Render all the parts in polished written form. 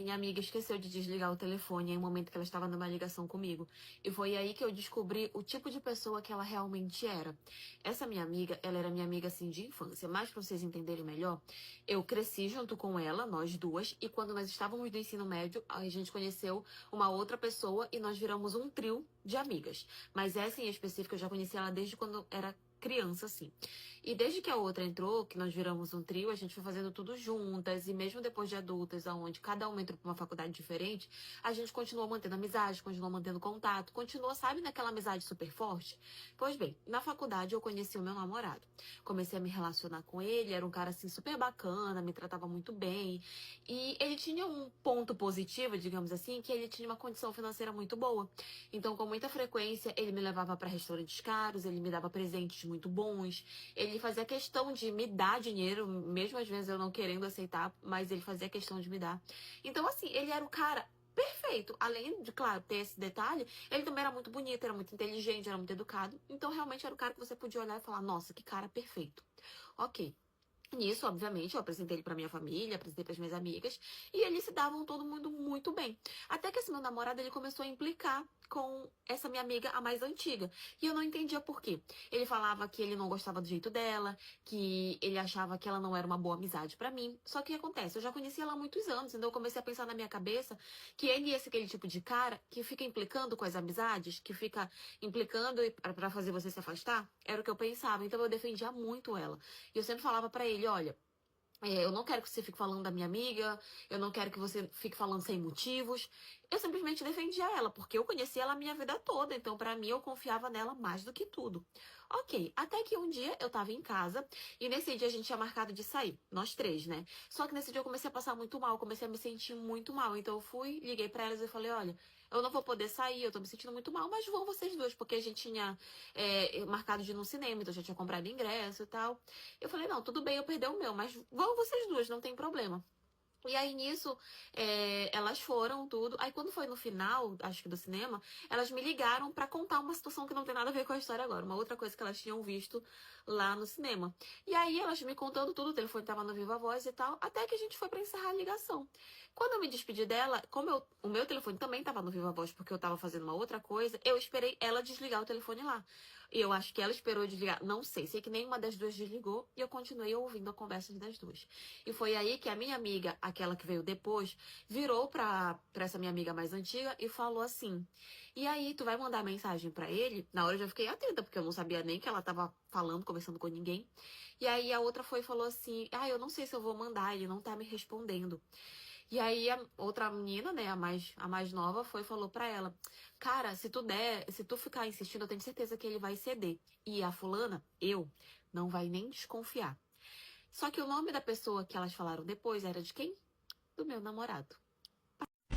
Minha amiga esqueceu de desligar o telefone em um momento que ela estava numa ligação comigo. E foi aí que eu descobri o tipo de pessoa que ela realmente era. Essa minha amiga, ela era minha amiga assim de infância, mas para vocês entenderem melhor, eu cresci junto com ela, nós duas, e quando nós estávamos no ensino médio, a gente conheceu uma outra pessoa e nós viramos um trio de amigas. Mas essa em específico eu já conheci ela desde quando eu era criança, assim. E desde que a outra entrou, que nós viramos um trio, a gente foi fazendo tudo juntas. E mesmo depois de adultas, onde cada uma entrou para uma faculdade diferente, a gente continuou mantendo amizade, continuou mantendo contato, continuou, sabe, naquela amizade super forte? Pois bem, na faculdade eu conheci o meu namorado. Comecei a me relacionar com ele, era um cara assim super bacana, me tratava muito bem. E ele tinha um ponto positivo, digamos assim, que ele tinha uma condição financeira muito boa. Então, com muita frequência, ele me levava para restaurantes caros, ele me dava presentes muito bons, ele fazia questão de me dar dinheiro, mesmo às vezes eu não querendo aceitar, mas ele fazia questão de me dar. Então, assim, ele era o cara perfeito. Além de, claro, ter esse detalhe, ele também era muito bonito, era muito inteligente, era muito educado. Então, realmente era o cara que você podia olhar e falar, nossa, que cara perfeito. Ok. Nisso, obviamente, eu apresentei ele pra minha família, apresentei pras minhas amigas, e eles se davam todo mundo muito bem. Até que esse meu namorado, ele começou a implicar com essa minha amiga, a mais antiga. E eu não entendia por quê. Ele falava que ele não gostava do jeito dela, que ele achava que ela não era uma boa amizade pra mim. Só que o que acontece? Eu já conhecia ela há muitos anos, então eu comecei a pensar na minha cabeça que ele ia ser aquele tipo de cara que fica implicando com as amizades, que fica implicando pra fazer você se afastar. Era o que eu pensava, então eu defendia muito ela. E eu sempre falava pra ele, olha, eu não quero que você fique falando da minha amiga, eu não quero que você fique falando sem motivos. Eu simplesmente defendia ela, porque eu conhecia ela a minha vida toda, então pra mim eu confiava nela mais do que tudo. Ok, até que um dia eu tava em casa e nesse dia a gente tinha marcado de sair, nós três, né? Só que nesse dia eu comecei a passar muito mal, comecei a me sentir muito mal. Então eu fui, liguei pra elas e falei, olha, eu não vou poder sair, eu tô me sentindo muito mal, mas vão vocês duas, porque a gente tinha marcado de ir no cinema, então eu já tinha comprado ingresso e tal. Eu falei, não, tudo bem, eu perdi o meu, mas vão vocês duas, não tem problema. E aí, nisso, elas foram, tudo. Aí, quando foi no final, acho que do cinema, elas me ligaram pra contar uma situação que não tem nada a ver com a história agora. Uma outra coisa que elas tinham visto lá no cinema. E aí, elas me contando tudo, o telefone tava no Viva Voz e tal, até que a gente foi pra encerrar a ligação. Quando eu me despedi dela, o meu telefone também tava no Viva Voz, porque eu tava fazendo uma outra coisa, eu esperei ela desligar o telefone lá. E eu acho que ela esperou desligar, não sei que nenhuma das duas desligou, e eu continuei ouvindo a conversa das duas. E foi aí que a minha amiga, aquela que veio depois, virou pra essa minha amiga mais antiga e falou assim: E aí, tu vai mandar mensagem pra ele? Na hora eu já fiquei atenta, porque eu não sabia nem que ela tava falando, conversando com ninguém. E aí a outra foi e falou assim: Ah, eu não sei se eu vou mandar, ele não tá me respondendo. E aí a outra menina, né, a mais nova, foi e falou pra ela: Cara, se tu ficar insistindo, eu tenho certeza que ele vai ceder. E a fulana, eu, não vai nem desconfiar. Só que o nome da pessoa que elas falaram depois era de quem? Do meu namorado.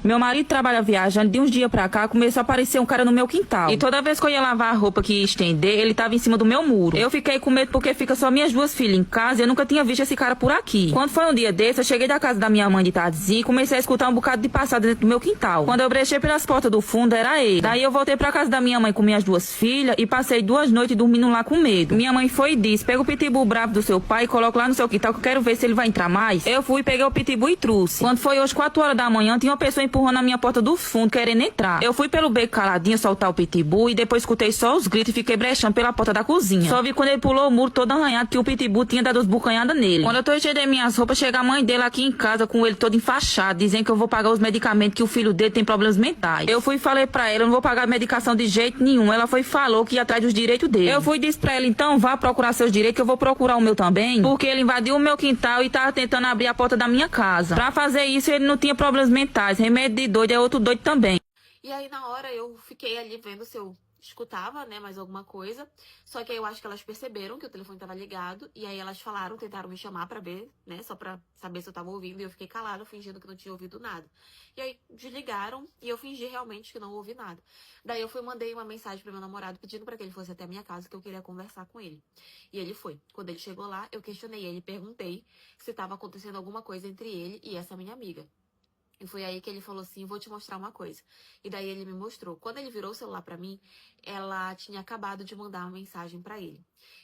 Meu marido trabalha viajando, de uns dias pra cá começou a aparecer um cara no meu quintal. E toda vez que eu ia lavar a roupa que ia estender, ele tava em cima do meu muro. Eu fiquei com medo porque fica só minhas duas filhas em casa e eu nunca tinha visto esse cara por aqui. Quando foi um dia desse, eu cheguei da casa da minha mãe de tardezinha e comecei a escutar um bocado de passada dentro do meu quintal. Quando eu brechei pelas portas do fundo, era ele. Daí eu voltei pra casa da minha mãe com minhas duas filhas e passei 2 noites dormindo lá com medo. Minha mãe foi e disse: Pega o pitbull bravo do seu pai e coloca lá no seu quintal que eu quero ver se ele vai entrar mais. Eu fui, peguei o pitbull e trouxe. Quando foi hoje 4 horas da manhã, tinha uma pessoa empurrando a minha porta do fundo, querendo entrar. Eu fui pelo beco caladinho soltar o pitbull e depois escutei só os gritos e fiquei brechando pela porta da cozinha. Só vi quando ele pulou o muro todo arranhado que o pitbull tinha dado as bucanhadas nele. Quando eu tô estendendo minhas roupas, chega a mãe dele aqui em casa com ele todo enfaixado, dizendo que eu vou pagar os medicamentos, que o filho dele tem problemas mentais. Eu fui e falei pra ela: Eu não vou pagar medicação de jeito nenhum. Ela foi e falou que ia atrás dos direitos dele. Eu fui e disse pra ela: Então vá procurar seus direitos, que eu vou procurar o meu também, porque ele invadiu o meu quintal e tava tentando abrir a porta da minha casa. Pra fazer isso, ele não tinha problemas mentais. Remédio de doido é outro doido também. E aí, na hora, eu fiquei ali vendo se eu escutava, né, mais alguma coisa. Só que aí eu acho que elas perceberam que o telefone tava ligado. E aí elas falaram, tentaram me chamar pra ver, né, só pra saber se eu tava ouvindo. E eu fiquei calada, fingindo que não tinha ouvido nada. E aí desligaram e eu fingi realmente que não ouvi nada. Daí eu fui e mandei uma mensagem pro meu namorado pedindo pra que ele fosse até a minha casa, que eu queria conversar com ele. E ele foi. Quando ele chegou lá, eu questionei ele, perguntei se tava acontecendo alguma coisa entre ele e essa minha amiga. E foi aí que ele falou assim: Vou te mostrar uma coisa. E daí ele me mostrou. Quando ele virou o celular pra mim, ela tinha acabado de mandar uma mensagem pra ele.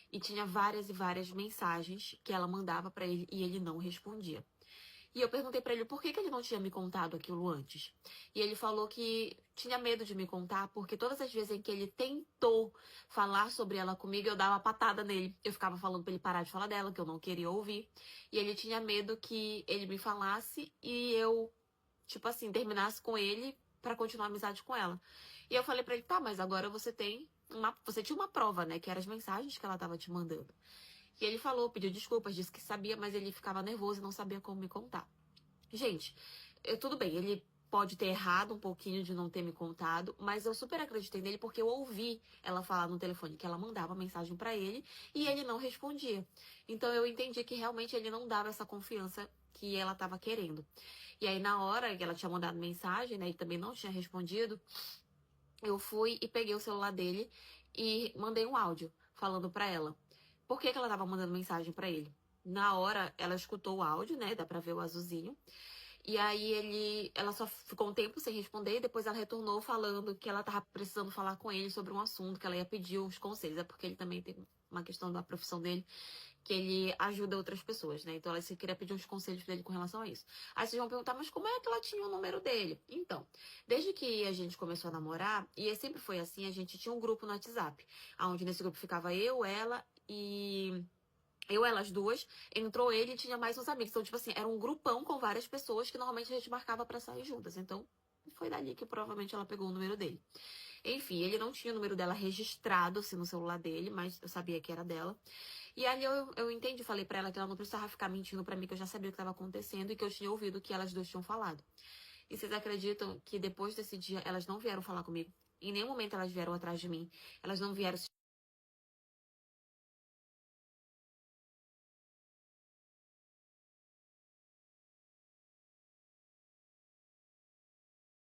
E tinha várias e várias mensagens que ela mandava pra ele e ele não respondia. E eu perguntei pra ele por que ele não tinha me contado aquilo antes. E ele falou que tinha medo de me contar, porque todas as vezes em que ele tentou falar sobre ela comigo, eu dava uma patada nele. Eu ficava falando pra ele parar de falar dela, que eu não queria ouvir. E ele tinha medo que ele me falasse e eu, tipo assim, terminasse com ele pra continuar a amizade com ela. E eu falei pra ele, tá, mas agora você tinha uma prova, né, que eram as mensagens que ela tava te mandando. E ele falou, pediu desculpas, disse que sabia, mas ele ficava nervoso e não sabia como me contar. Gente, tudo bem, ele pode ter errado um pouquinho de não ter me contado, mas eu super acreditei nele porque eu ouvi ela falar no telefone que ela mandava mensagem pra ele e ele não respondia. Então eu entendi que realmente ele não dava essa confiança que ela tava querendo. E aí na hora que ela tinha mandado mensagem, né, e também não tinha respondido, eu fui e peguei o celular dele e mandei um áudio falando pra ela. Por que ela tava mandando mensagem pra ele? Na hora, ela escutou o áudio, né? Dá pra ver o azulzinho. E aí ela só ficou um tempo sem responder, e depois ela retornou falando que ela tava precisando falar com ele sobre um assunto, que ela ia pedir uns conselhos. É porque ele também tem uma questão da profissão dele, que ele ajuda outras pessoas, né? Então ela queria pedir uns conselhos dele com relação a isso. Aí vocês vão perguntar, mas como é que ela tinha o número dele? Então, desde que a gente começou a namorar, e sempre foi assim, a gente tinha um grupo no WhatsApp, onde nesse grupo ficava eu, ela e... elas duas, entrou ele e tinha mais uns amigos. Então, tipo assim, era um grupão com várias pessoas que normalmente a gente marcava pra sair juntas. Então, foi dali que provavelmente ela pegou o número dele. Enfim, ele não tinha o número dela registrado assim, no celular dele, mas eu sabia que era dela. E ali eu entendi, falei pra ela que ela não precisava ficar mentindo pra mim, que eu já sabia o que estava acontecendo e que eu tinha ouvido o que elas duas tinham falado. E vocês acreditam que depois desse dia elas não vieram falar comigo? Em nenhum momento elas vieram atrás de mim. Elas não vieram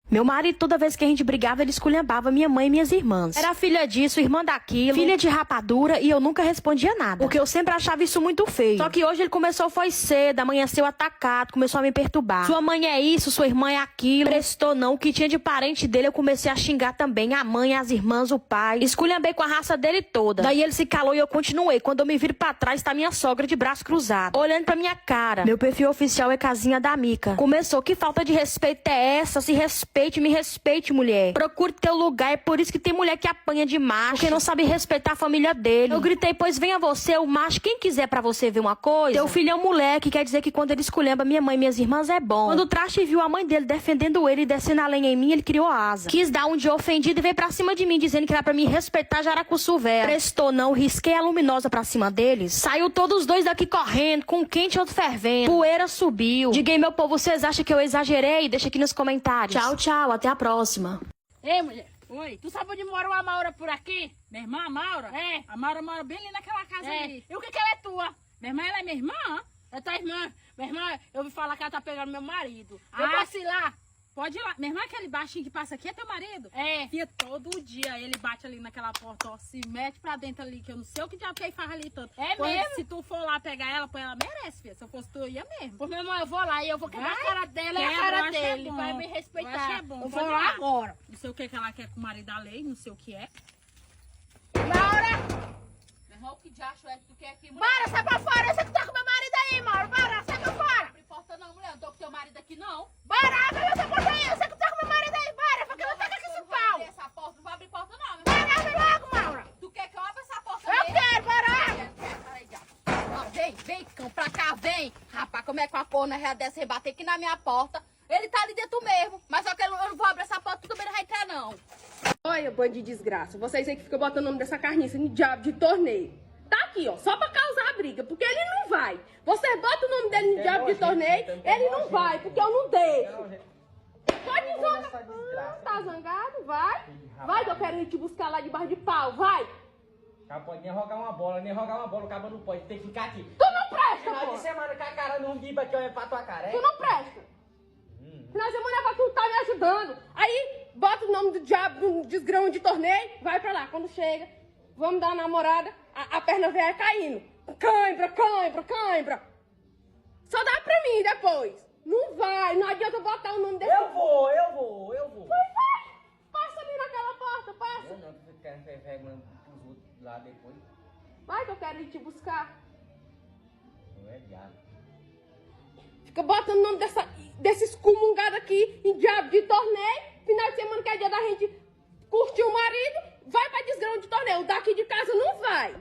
Meu marido, toda vez que a gente brigava, ele esculhambava minha mãe e minhas irmãs. Era filha disso, irmã daquilo, filha de rapadura, e eu nunca respondia nada. Porque eu sempre achava isso muito feio. Só que hoje ele começou, foi cedo, amanheceu atacado, começou a me perturbar. Sua mãe é isso, sua irmã é aquilo. Prestou não, o que tinha de parente dele, eu comecei a xingar também. A mãe, as irmãs, o pai. Esculhambei com a raça dele toda. Daí ele se calou e eu continuei. Quando eu me viro pra trás, tá minha sogra de braço cruzado, olhando pra minha cara. Meu perfil oficial é Casinha da Mica. Começou, que falta de respeito é essa? Se respeite, me respeite, mulher. Procure teu lugar, é por isso que tem mulher que apanha de macho, porque não sabe respeitar a família dele. Eu gritei, pois venha você, o macho, quem quiser pra você ver uma coisa. Teu filho é um moleque, quer dizer que quando ele esculhamba minha mãe e minhas irmãs é bom. Quando o Traste viu a mãe dele defendendo ele e descendo a lenha em mim, ele criou asa. Quis dar um de ofendido e veio pra cima de mim, dizendo que era pra me respeitar Jaracuçu Vera. Prestou não, risquei a luminosa pra cima deles. Saiu todos os dois daqui correndo, com um quente e outro fervendo. Poeira subiu. Diga aí, meu povo, vocês acham que eu exagerei? Deixa aqui nos comentários. Tchau, tchau, até a próxima. Ei, mulher. Oi. Tu sabe onde mora uma Maura por aqui? Minha irmã, a Maura? É. A Maura mora bem ali naquela casa ali. E o que ela é tua? Minha irmã, ela é minha irmã? É tua irmã. Minha irmã, eu ouvi falar que ela tá pegando meu marido. Eu posso ir lá? Pode ir lá. Minha irmã, aquele baixinho que passa aqui é teu marido? É. Fia, todo dia ele bate ali naquela porta, ó, se mete pra dentro ali, que eu não sei o que diabo que ele faz ali tanto. É mesmo? Se tu for lá pegar ela, pô, ela merece, filha. Se eu fosse tu, eu ia mesmo. Pô, meu irmão, eu vou lá e eu vou quebrar a cara dela e a cara dele. Vai me respeitar. Eu acho que é bom. Eu vou lá agora. Não sei o que ela quer com o marido da lei, não sei o que é. Maura! Meu irmão, que diacho é que tu quer aqui, mulher? Maura, sai pra fora! Você que tá com meu marido aí, Maura! Maura, sai pra fora! Não importa não, mulher. Não tô com teu marido aqui, não. Maura, abre essa porta aí! Você que tá com meu marido aí, Maura! Porque não tá com esse pau! Essa porta não vai abrir porta, não. Maura, abre logo, Maura! Tu quer que eu abra essa porta aí? Eu quero, Maura! Vem, cão, pra cá, vem! Rapaz, como é que uma corna real dessa rebater aqui na minha porta? Ele tá ali dentro mesmo, mas só que eu não vou abrir essa porta, tu também não vai entrar, não. Olha, bando de desgraça. Vocês aí que ficam botando o nome dessa carniça em diabo de torneio. Tá aqui, ó, só pra causar a briga, porque ele não vai. Vocês botam o nome dele em diabo de torneio, ele não vai, porque eu não deixo. Pode zangar. Tá zangado? Vai. Vai que eu quero ir te buscar lá debaixo de pau, vai. O cara pode nem rogar uma bola, o cara não pode, tem que ficar aqui. Tu não presta, Final pô. de semana com a cara não guiba que eu olho pra tua cara, Tu não presta. Final de semana é pra tu tá me ajudando. Aí, bota o nome do diabo do desgrão de torneio, vai pra lá. Quando chega, vamos dar uma namorada, a perna velha caindo. Cãibra. Só dá pra mim depois. Não vai, não adianta botar o nome desse... Eu vou. Vai. Passa ali naquela porta, passa. Eu não, tu fica vergonha pros outros lá depois. Vai que eu quero ir te buscar. Não é viado. Fica botando o nome desses comungados aqui em diabo de torneio. Final de semana que é dia da gente curtir o marido, vai pra desgrama de torneio. O daqui de casa não vai.